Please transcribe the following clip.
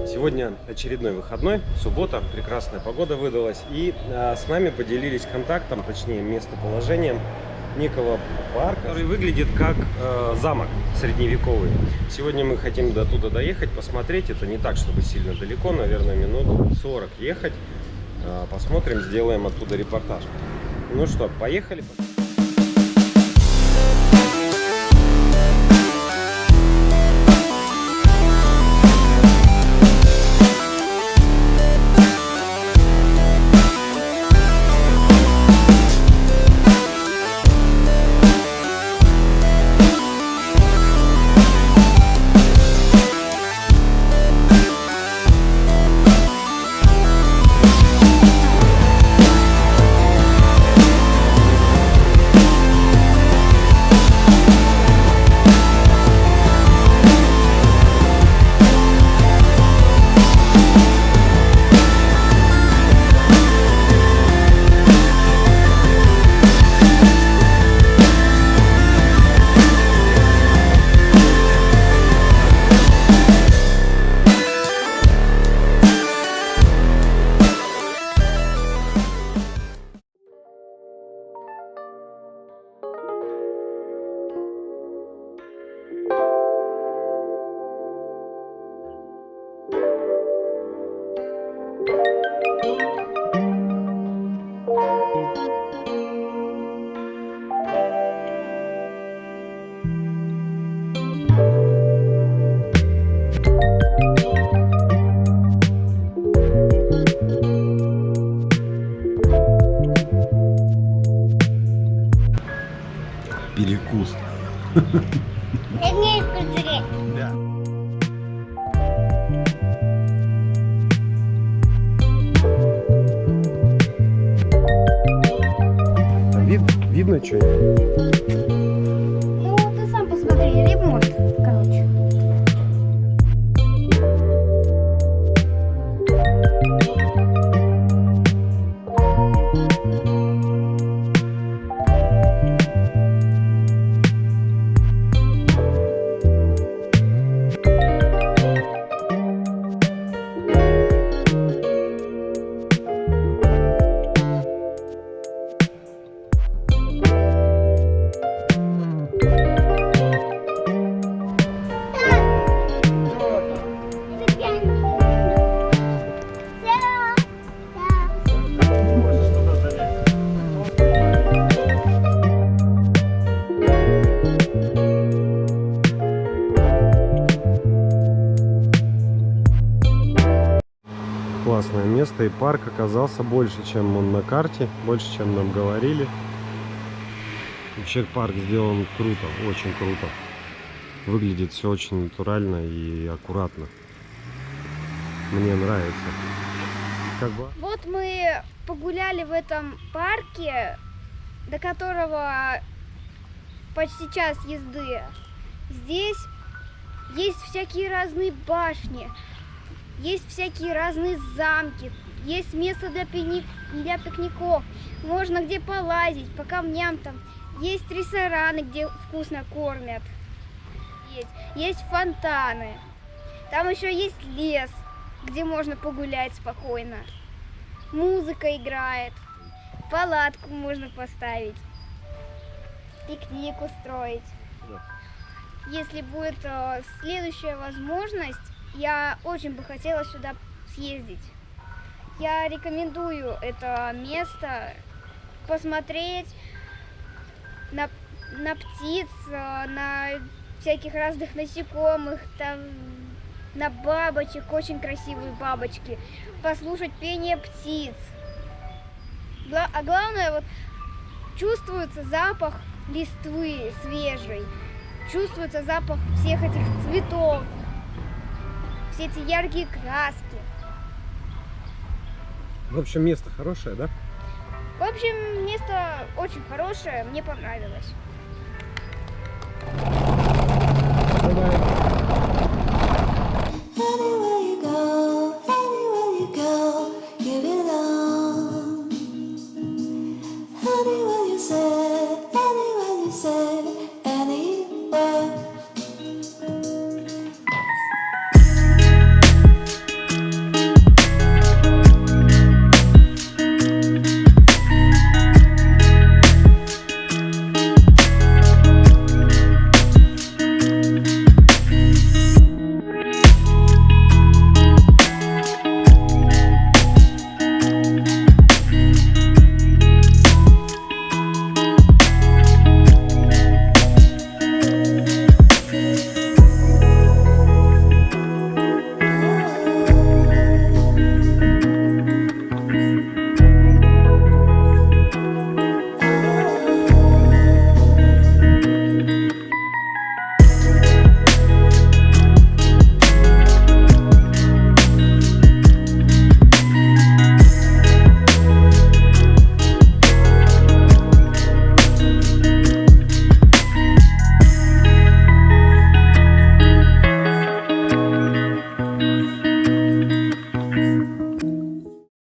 Сегодня очередной выходной, суббота, прекрасная погода выдалась, и с нами поделились контактом, точнее местоположением некого парка, который выглядит как замок средневековый. Сегодня мы хотим до туда доехать, посмотреть. Это не так, чтобы сильно далеко, наверное, минут 40 ехать. Посмотрим, сделаем оттуда репортаж. Ну что, поехали. Перекус. Да. Видно что-нибудь? Ну, ты сам посмотри, ремонт, короче. Классное место, и парк оказался больше, чем он на карте, больше, чем нам говорили. Вообще парк сделан круто, очень круто. Выглядит все очень натурально и аккуратно. Мне нравится. Вот мы погуляли в этом парке, до которого почти час езды. Здесь есть всякие разные башни. Есть всякие разные замки, есть место для пикников, можно где полазить, по камням там. Есть рестораны, где вкусно кормят, есть фонтаны, там еще есть лес, где можно погулять спокойно. Музыка играет, палатку можно поставить, пикник устроить. Если будет следующая возможность, я очень бы хотела сюда съездить. Я рекомендую это место посмотреть на птиц, на всяких разных насекомых, там, на бабочек, очень красивые бабочки, послушать пение птиц. А главное, вот чувствуется запах листвы свежей, чувствуется запах всех этих цветов. Все эти яркие краски. В общем, место хорошее, да? В общем, место очень хорошее, мне понравилось. Давай.